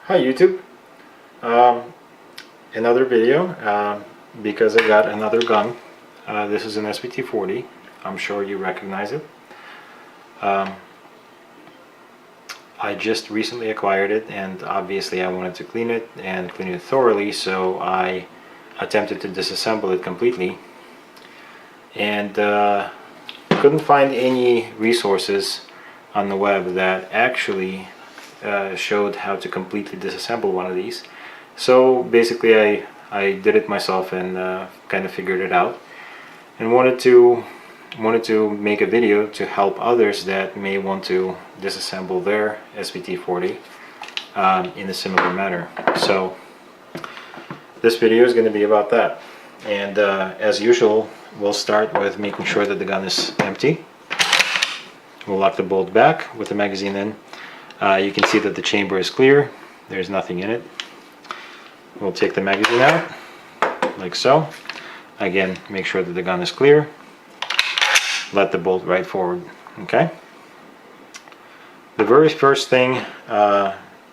Hi YouTube. Another video because I got another gun. This is an SVT-40. I'm sure you recognize it. I just recently acquired it, and obviously I wanted to clean it and clean it thoroughly, so I attempted to disassemble it completely, and couldn't find any resources on the web that actually showed how to completely disassemble one of these. So basically I did it myself and kind of figured it out, and wanted to make a video to help others that may want to disassemble their SVT-40 in a similar manner. So this video is going to be about that, and as usual we'll start with making sure that the gun is empty. We'll lock the bolt back with the magazine in. You can see that the chamber is clear. There's nothing in it. We'll take the magazine out, like so. Again, make sure that the gun is clear. Let the bolt right forward, okay? The very first thing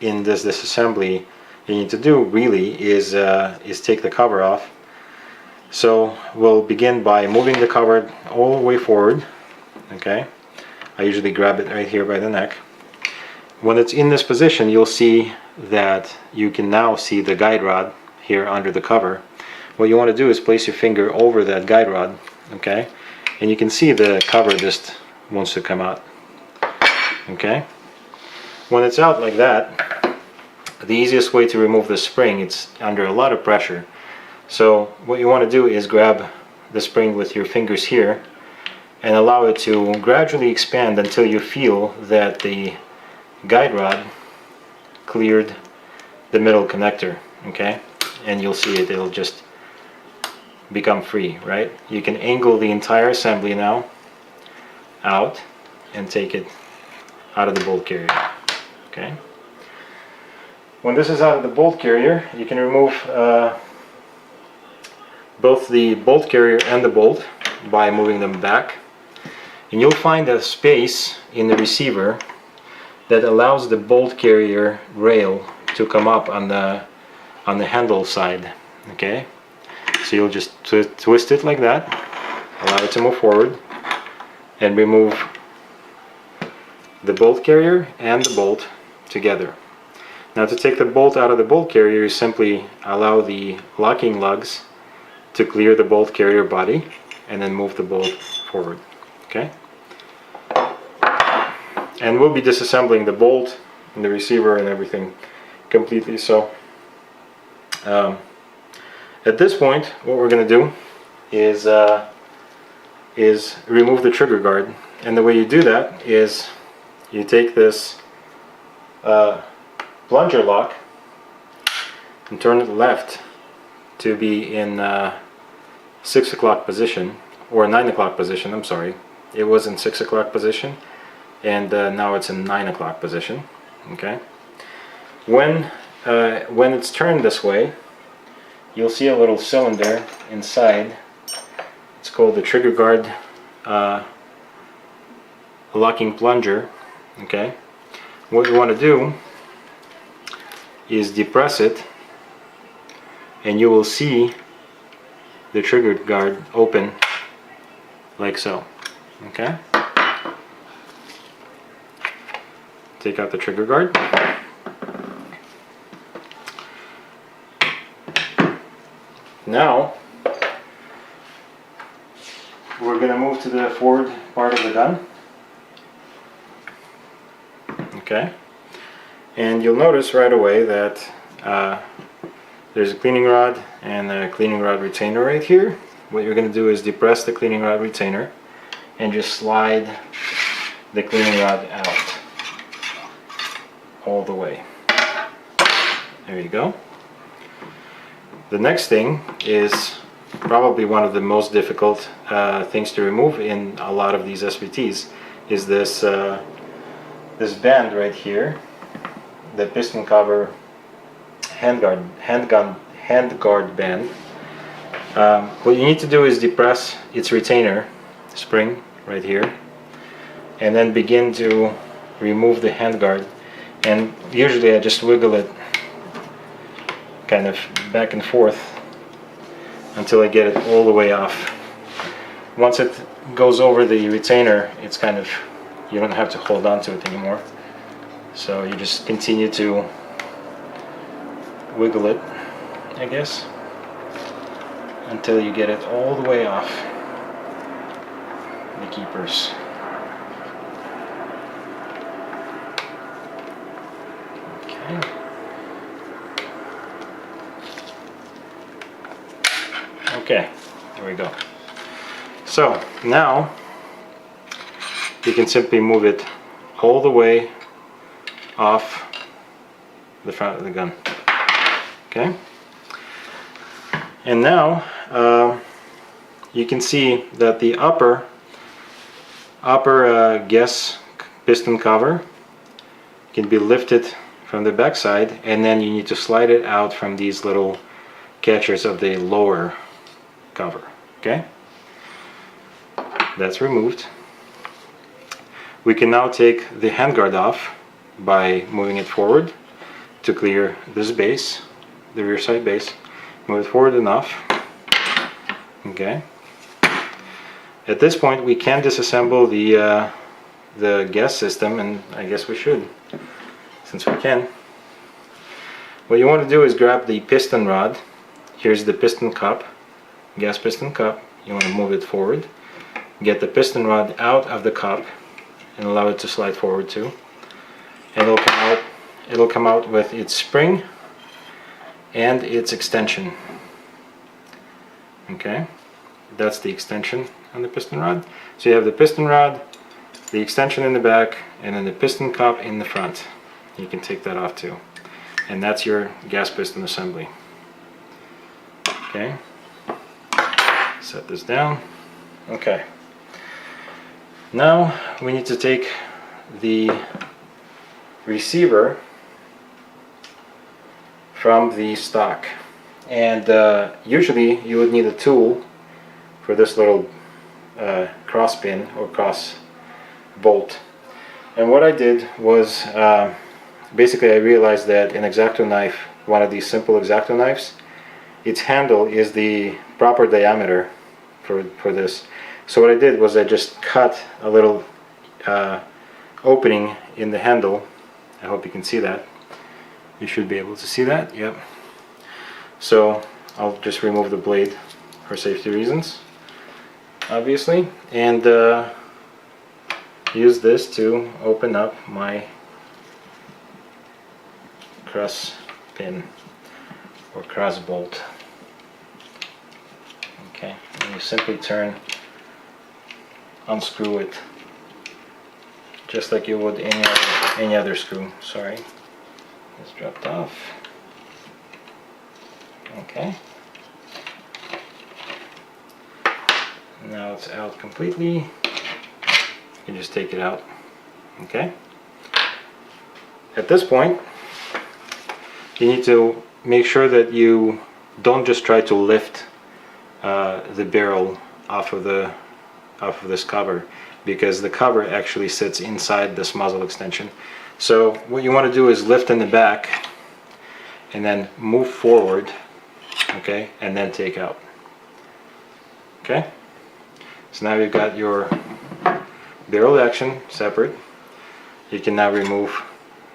in this disassembly you need to do really is take the cover off. So we'll begin by moving the cover all the way forward, okay? I usually grab it right here by the neck. When it's in this position, you'll see that you can now see the guide rod here under the cover. What you want to do is place your finger over that guide rod, okay? And you can see the cover just wants to come out, okay? When it's out like that, the easiest way to remove the spring, it's under a lot of pressure. So what you want to do is grab the spring with your fingers here and allow it to gradually expand until you feel that the guide rod cleared the middle connector, okay? And you'll see it, it'll just become free, right? You can angle the entire assembly now out and take it out of the bolt carrier, okay? When this is out of the bolt carrier, you can remove both the bolt carrier and the bolt by moving them back, and you'll find a space in the receiver that allows the bolt carrier rail to come up on the handle side, okay? So you'll just twist it like that, allow it to move forward, and remove the bolt carrier and the bolt together. Now to take the bolt out of the bolt carrier, you simply allow the locking lugs to clear the bolt carrier body and then move the bolt forward, okay? And we'll be disassembling the bolt and the receiver and everything completely. So at this point, what we're going to do is remove the trigger guard. And the way you do that is you take this plunger lock and turn it left to be in 6 o'clock position, or 9 o'clock position, I'm sorry. It was in 6 o'clock position, and now it's in 9 o'clock position, okay? When it's turned this way, you'll see a little cylinder inside. It's called the trigger guard locking plunger, okay? What you want to do is depress it, and you will see the trigger guard open like so, okay? Take out the trigger guard. Now we're going to move to the forward part of the gun, okay? And you'll notice right away that there's a cleaning rod and a cleaning rod retainer right here. What you're going to do is depress the cleaning rod retainer and just slide the cleaning rod out all the way. There you go. The next thing is probably one of the most difficult things to remove in a lot of these SVTs is this this band right here, the piston cover handguard band. What you need to do is depress its retainer spring right here, and then begin to remove the handguard. And usually I just wiggle it kind of back and forth until I get it all the way off. Once it goes over the retainer, it's kind of, you don't have to hold on to it anymore. So you just continue to wiggle it, I guess, until you get it all the way off the keepers. Okay. Okay, there we go. So now you can simply move it all the way off the front of the gun. Okay, and now you can see that the upper gas piston cover can be lifted from the back side, and then you need to slide it out from these little catchers of the lower cover. Okay, that's removed. We can now take the handguard off by moving it forward to clear this base, the rear side base. Move it forward enough. Okay. At this point we can disassemble the gas system, and I guess we should, since we can. What you want to do is grab the piston rod. Here's the piston cup, gas piston cup. You want to move it forward. Get the piston rod out of the cup and allow it to slide forward too. And it'll come out with its spring and its extension. Okay, that's the extension on the piston rod. So you have the piston rod, the extension in the back, and then the piston cup in the front. You can take that off too. And that's your gas piston assembly. Okay, set this down. Okay, now we need to take the receiver from the stock, and usually you would need a tool for this little cross pin or cross bolt. And what I did was basically I realized that an X-Acto knife, one of these simple X-Acto knives, its handle is the proper diameter for this. So what I did was I just cut a little opening in the handle. I hope you can see that. You should be able to see that. Yep. So I'll just remove the blade for safety reasons, obviously, and use this to open up my cross pin or cross bolt. Okay, and you simply unscrew it just like you would any other screw. Sorry, it's dropped off. Okay, now it's out completely. You can just take it out. Okay, at this point you need to make sure that you don't just try to lift the barrel off of this cover, because the cover actually sits inside this muzzle extension. So what you want to do is lift in the back and then move forward, okay, and then take out. Okay, so now you've got your barrel action separate. You can now remove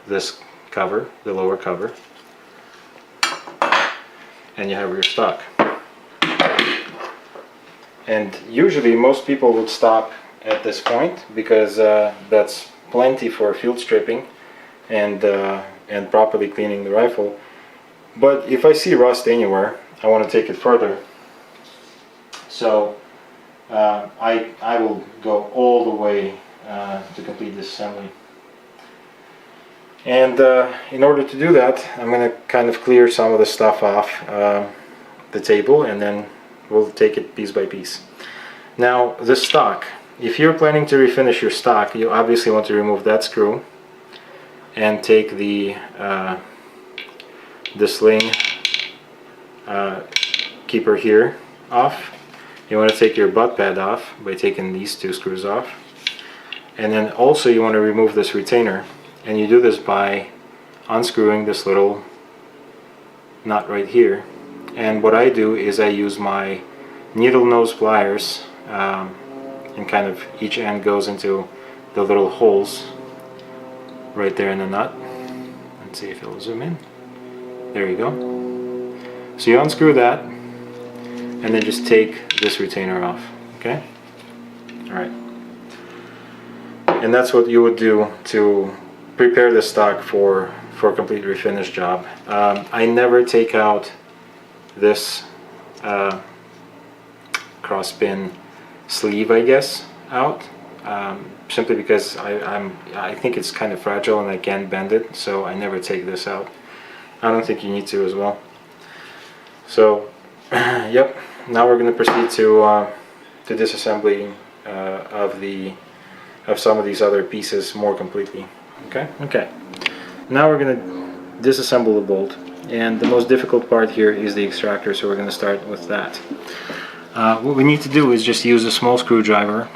this cover, the lower cover, and you have your stock. And usually most people would stop at this point, because that's plenty for field stripping and properly cleaning the rifle. But if I see rust anywhere, I want to take it further. So I will go all the way to complete this assembly. And in order to do that, I'm going to kind of clear some of the stuff off the table, and then we'll take it piece by piece. Now, the stock, if you're planning to refinish your stock, you obviously want to remove that screw and take the sling keeper here off. You want to take your butt pad off by taking these two screws off, and then also you want to remove this retainer, and you do this by unscrewing this little nut right here. And what I do is I use my needle nose pliers, and kind of each end goes into the little holes right there in the nut. Let's see if it'll zoom in. There you go. So you unscrew that and then just take this retainer off. Okay? Alright. And that's what you would do to prepare the stock for a complete refinish job. I never take out this cross pin sleeve, I guess, out, simply because I think it's kind of fragile and I can't bend it, so I never take this out. I don't think you need to as well. So yep, now we're going to proceed to disassembly of some of these other pieces more completely. Okay, now we're going to disassemble the bolt, and the most difficult part here is the extractor, so we're going to start with that. What we need to do is just use a small screwdriver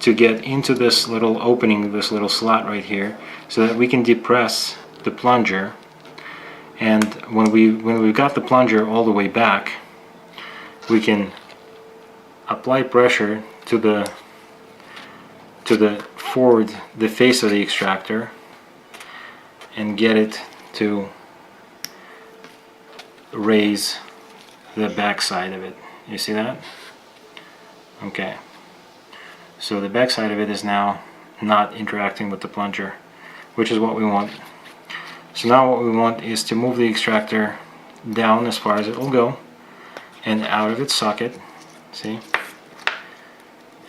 to get into this little opening, this little slot right here, so that we can depress the plunger. And when we've got the plunger all the way back, we can apply pressure to the forward, the face of the extractor, and get it to raise the back side of it. You see that? Okay. So the back side of it is now not interacting with the plunger, which is what we want. So now what we want is to move the extractor down as far as it will go and out of its socket. See?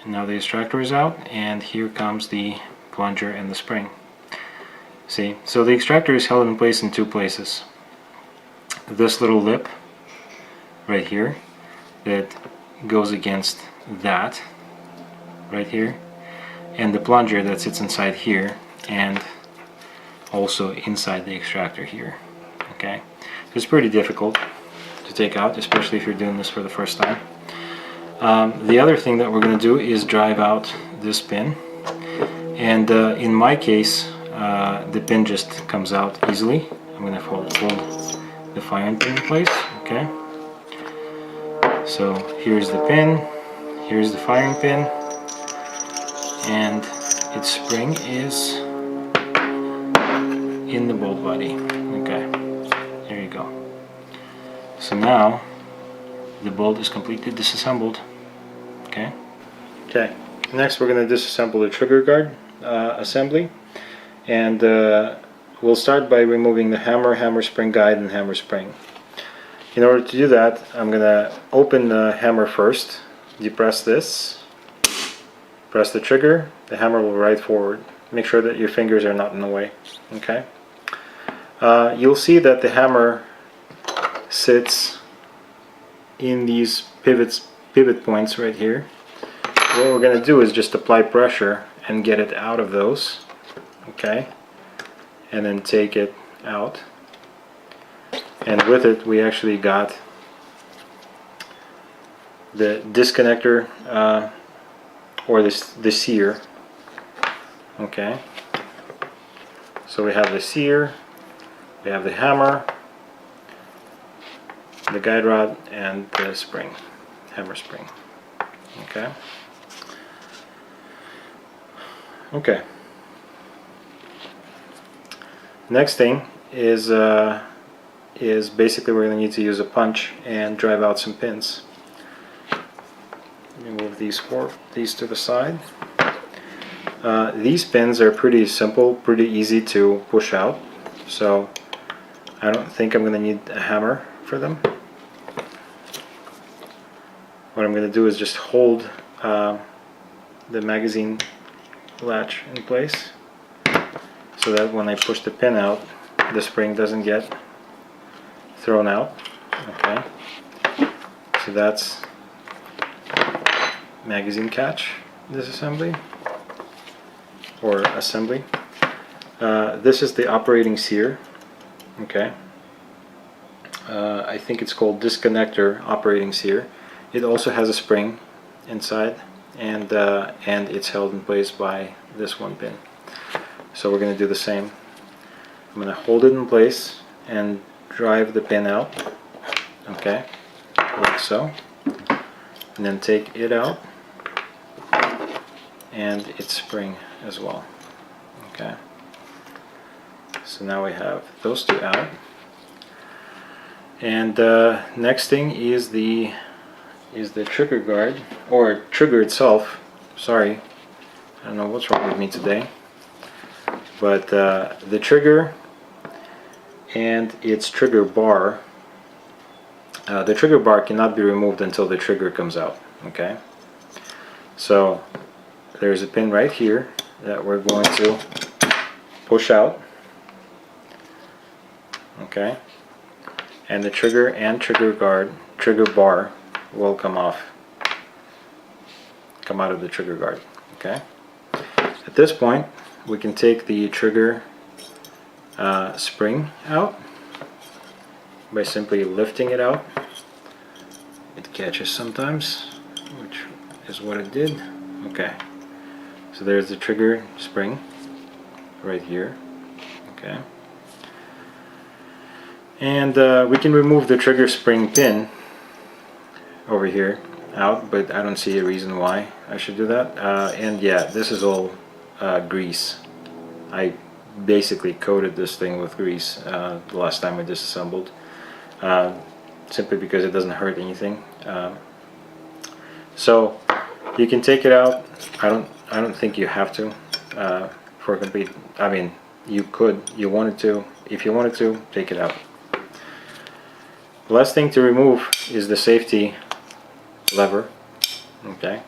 And now the extractor is out, and here comes the plunger and the spring. See? So the extractor is held in place in two places. This little lip right here that goes against that right here, and the plunger that sits inside here and also inside the extractor here. Okay, so it's pretty difficult to take out, especially if you're doing this for the first time. The other thing that we're going to do is drive out this pin, and in my case the pin just comes out easily. I'm going to hold the firing pin in place. Okay, so here's the pin, here's the firing pin, and its spring is in the bolt body. Okay, there you go. So now the bolt is completely disassembled. Okay. Next we're going to disassemble the trigger guard assembly, and we'll start by removing the hammer spring guide, and hammer spring. In order to do that, I'm going to open the hammer first, depress this, press the trigger, the hammer will ride forward. Make sure that your fingers are not in the way. Okay. You'll see that the hammer sits in these pivot points right here. What we're going to do is just apply pressure and get it out of those. Okay. And then take it out. And with it we actually got the disconnector or the sear. Okay, so we have the sear, we have the hammer, the guide rod, and the spring, hammer spring. Okay. Next thing is basically we're going to need to use a punch and drive out some pins. Let me move these to the side. These pins are pretty simple, pretty easy to push out, so I don't think I'm going to need a hammer for them. What I'm going to do is just hold the magazine latch in place so that when I push the pin out, the spring doesn't get thrown out. Okay, so that's magazine catch disassembly or assembly. This is the operating sear. Okay, I think it's called disconnector operating sear. It also has a spring inside, and it's held in place by this one pin. So we're going to do the same. I'm going to hold it in place and drive the pin out, okay, like so, and then take it out and its spring as well, okay. So now we have those two out, and next thing is the trigger guard, or trigger itself. Sorry, I don't know what's wrong with me today, but the trigger and its trigger bar. The trigger bar cannot be removed until the trigger comes out, okay. So there's a pin right here that we're going to push out, okay, and the trigger and trigger bar will come out of the trigger guard, okay. At this point we can take the trigger spring out by simply lifting it out. It catches sometimes, which is what it did. Okay, so there's the trigger spring right here, okay. And we can remove the trigger spring pin over here out, but I don't see a reason why I should do that. And yeah, this is all grease. I basically coated this thing with grease the last time I disassembled, simply because it doesn't hurt anything. So you can take it out. I don't think you have to for a complete. I mean, you could, if you wanted to, take it out. The last thing to remove is the safety lever, okay,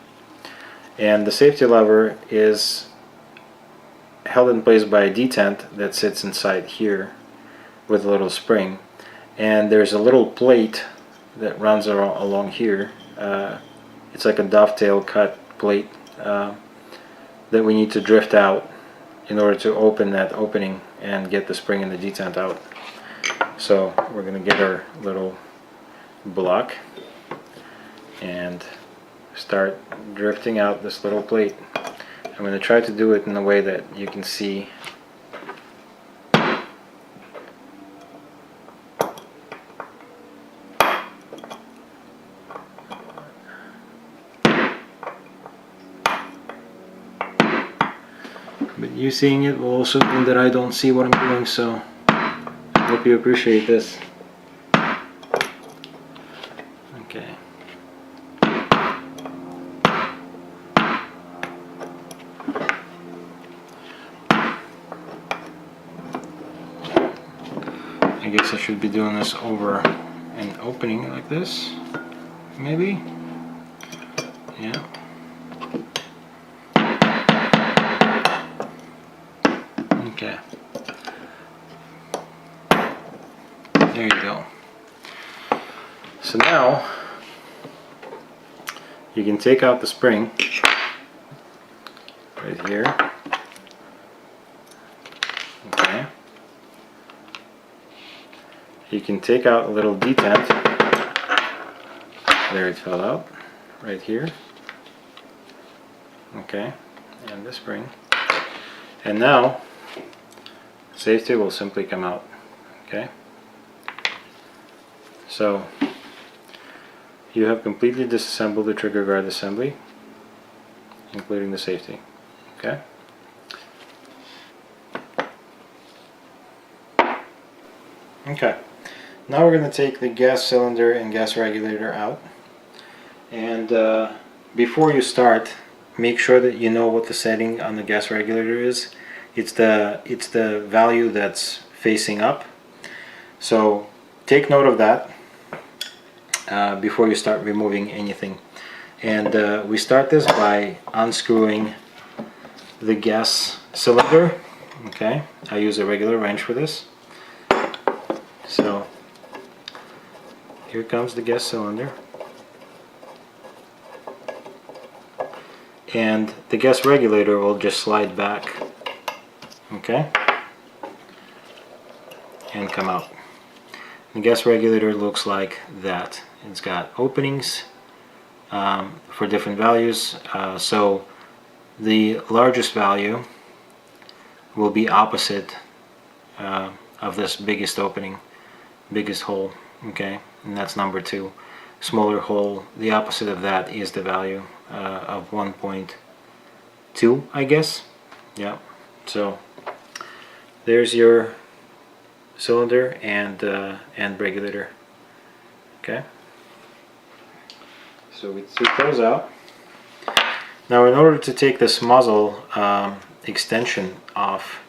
and the safety lever is held in place by a detent that sits inside here with a little spring, and there's a little plate that runs along here. It's like a dovetail cut plate that we need to drift out in order to open that opening and get the spring and the detent out. So we're going to get our little block and start drifting out this little plate. I'm going to try to do it in a way that you can see. But you seeing it will also mean that I don't see what I'm doing, so I hope you appreciate this. Okay. I guess I should be doing this over an opening like this, maybe. Yeah. Okay. There you go. So now you can take out the spring right here. Okay. You can take out a little detent. There, it fell out right here. Okay, and the spring. And now safety will simply come out. Okay. So you have completely disassembled the trigger guard assembly, including the safety. Okay. Okay. Now we're going to take the gas cylinder and gas regulator out. And before you start, make sure that you know what the setting on the gas regulator is. It's the value that's facing up. So take note of that before you start removing anything. And we start this by unscrewing the gas cylinder. Okay, I use a regular wrench for this. So here comes the gas cylinder, and the gas regulator will just slide back, okay, and come out. The gas regulator looks like that. It's got openings for different values, so the largest value will be opposite of this biggest opening, biggest hole, okay, and that's number 2. Smaller hole, the opposite of that is the value of 1.2, I guess. Yeah, so there's your cylinder and regulator. Okay, so we took those out. Now, in order to take this muzzle extension off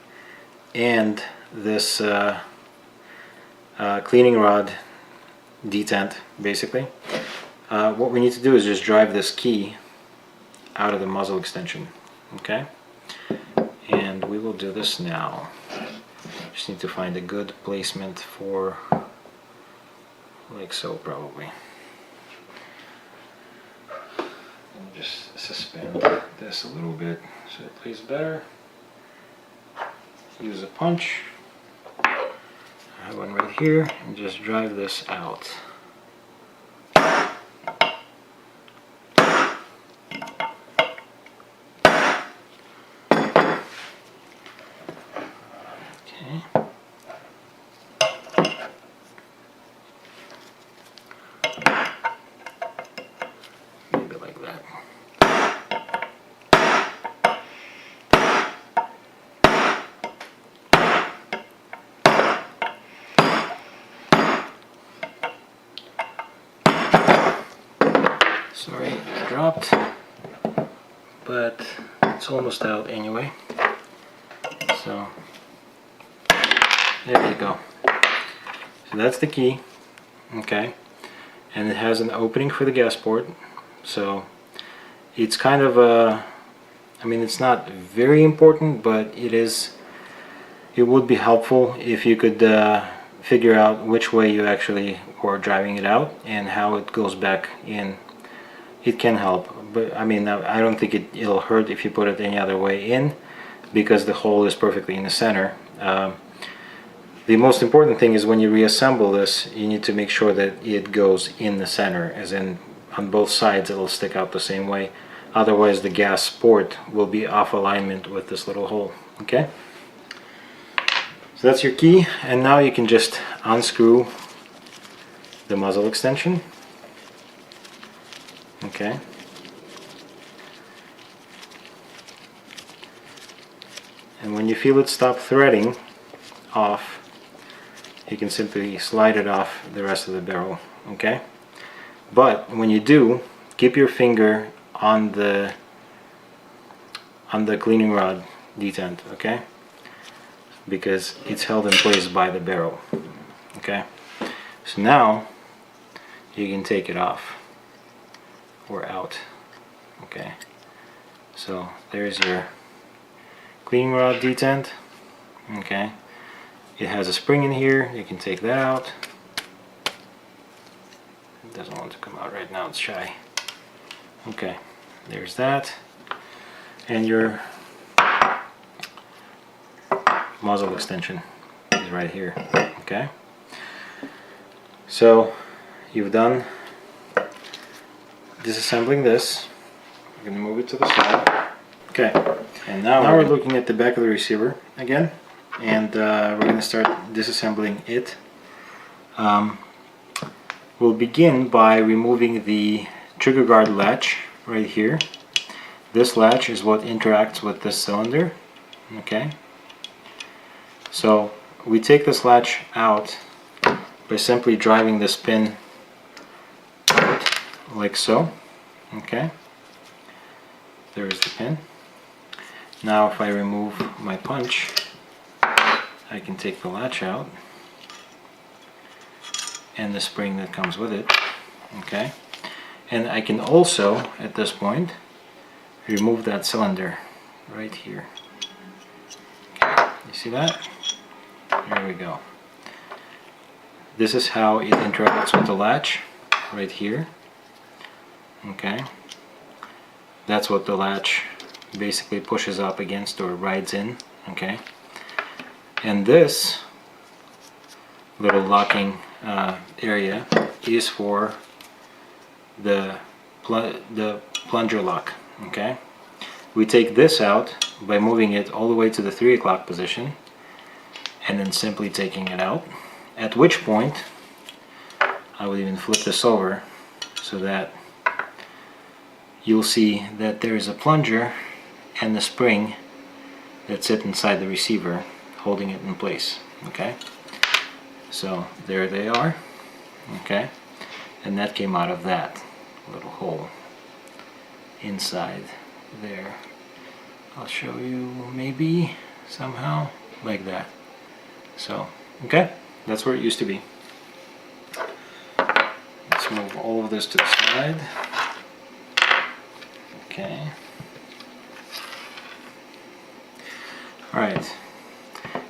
and this cleaning rod detent, basically, what we need to do is just drive this key out of the muzzle extension. Okay, and we will do this now. Just need to find a good placement for, like so, probably. Just suspend this a little bit so it plays better. Use a punch. I have one right here, and just drive this out. Okay. Maybe like that. Sorry, it dropped, but it's almost out anyway. So there you go. So that's the key, okay, and it has an opening for the gas port. So it's kind of a, I mean, it's not very important, but it would be helpful if you could figure out which way you actually are driving it out and how it goes back in. It can help, but I mean, I don't think it'll hurt if you put it any other way in, because the hole is perfectly in the center. The most important thing is when you reassemble this, you need to make sure that it goes in the center, as in on both sides it'll stick out the same way. Otherwise the gas port will be off alignment with this little hole. Okay, so that's your key, and now you can just unscrew the muzzle extension. Okay, and when you feel it stop threading off, you can simply slide it off the rest of the barrel. Okay, but when you do, keep your finger on the cleaning rod detent, okay, because it's held in place by the barrel. Okay, so now you can take it off or out. Okay, so there's your cleaning rod detent. Okay, it has a spring in here, you can take that out. It doesn't want to come out right now, it's shy. Okay, there's that, and your muzzle extension is right here. Okay, so you've done disassembling this. We're going to move it to the side. Okay, and now we're looking at the back of the receiver again, and we're going to start disassembling it. We'll begin by removing the trigger guard latch right here. This latch is what interacts with this cylinder. Okay, so we take this latch out by simply driving this pin out like so. Okay, there's the pin. Now if I remove my punch, I can take the latch out and the spring that comes with it. Okay, and I can also at this point remove that cylinder right here. Okay, you see that? There we go. This is how it interacts with the latch right here. Okay, that's what the latch basically pushes up against or rides in. Okay, and this little locking area is for the plunger lock. Okay, we take this out by moving it all the way to the 3 o'clock position and then simply taking it out, At which point I would even flip this over so that you'll see that there is a plunger and the spring that sit inside the receiver holding it in place. Okay, so there they are. Okay, and that came out of that little hole inside there. I'll show you maybe somehow like that. So okay, that's where it used to be. Let's move all of this to the side. Okay. Alright.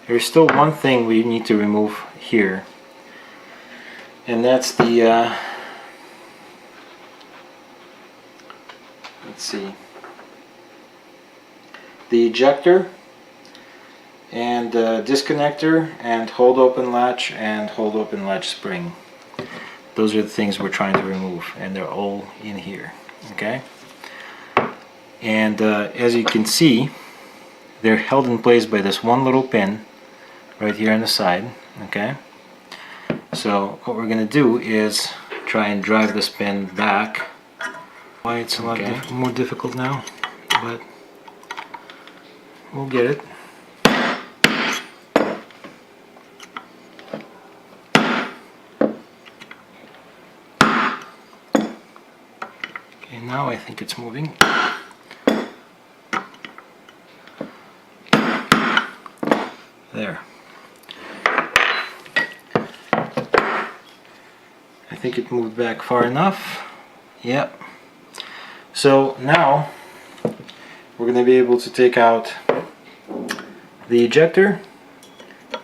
There's still one thing we need to remove here. And that's the let's see. The ejector and disconnector and hold open latch and hold open latch spring. Those are the things we're trying to remove, and they're all in here. Okay, and as you can see, they're held in place by this one little pin right here on the side. Okay, so what we're going to do is try and drive this pin back. Why it's a lot more difficult now, but we'll get it. Okay, now I think it's moving. There. I think it moved back far enough. Yep. So now we're going to be able to take out the ejector,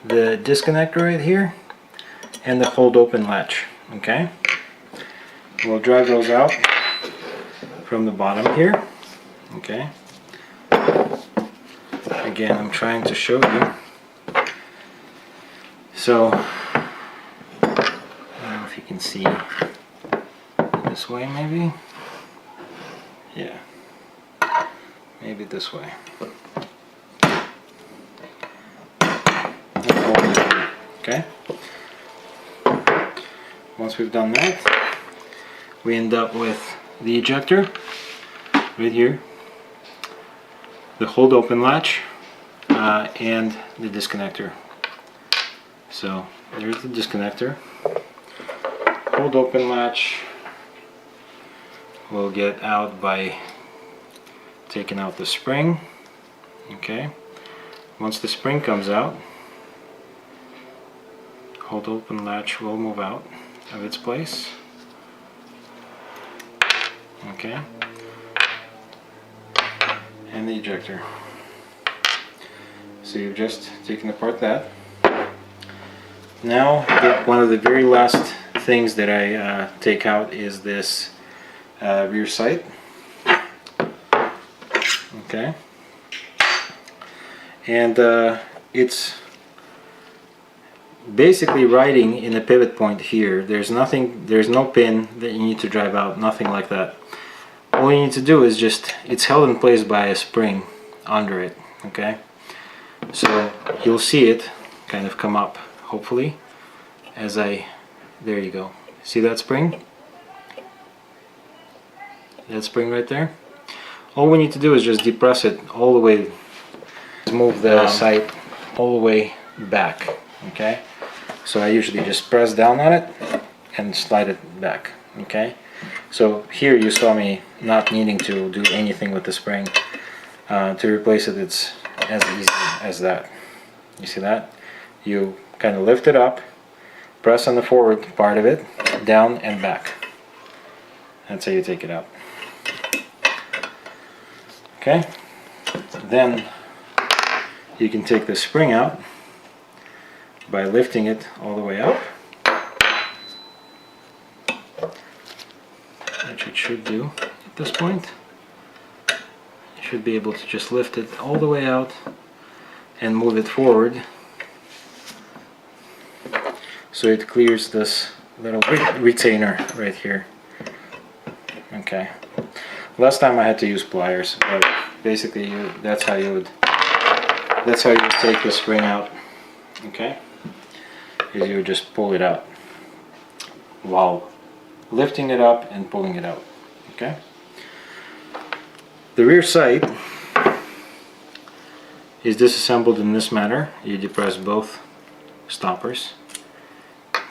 the disconnector right here, and the hold open latch. Okay, we'll drive those out from the bottom here. Okay, again, I'm trying to show you. So I don't know if you can see this way, maybe. Yeah, maybe this way. Okay, once we've done that, we end up with the ejector right here, the hold open latch, and the disconnector. So there's the disconnector. Hold open latch will get out by taking out the spring. Okay, once the spring comes out, hold open latch will move out of its place. Okay, and the ejector. So you've just taken apart that. Now one of the very last things that I take out is this rear sight. Okay, and it's basically riding in a pivot point here. There's no pin that you need to drive out, nothing like that. All you need to do is just, it's held in place by a spring under it. Okay, so you'll see it kind of come up, hopefully, as there you go. See that spring? That spring right there? All we need to do is just depress it all the way, move the sight all the way back. Okay, so I usually just press down on it and slide it back. Okay, so here you saw me not needing to do anything with the spring. To replace it, it's as easy as that. You see that? You kind of lift it up, press on the forward part of it, down and back. That's how you take it out. Okay, then you can take the spring out by lifting it all the way up, which it should do at this point. You should be able to just lift it all the way out and move it forward so it clears this little retainer right here. Okay, last time I had to use pliers, but basically that's how you would take the spring out. Okay, is you would just pull it out while lifting it up and pulling it out. Okay. The rear sight is disassembled in this manner. You depress both stoppers,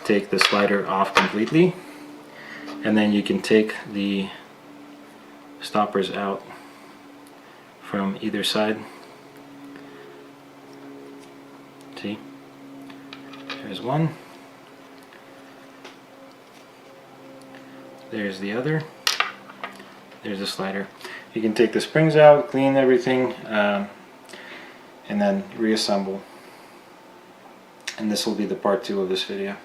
take the slider off completely, and then you can take the stoppers out from either side. See? There's one. There's the other. There's the slider. You can take the springs out, clean everything, and then reassemble. And this will be the part 2 of this video.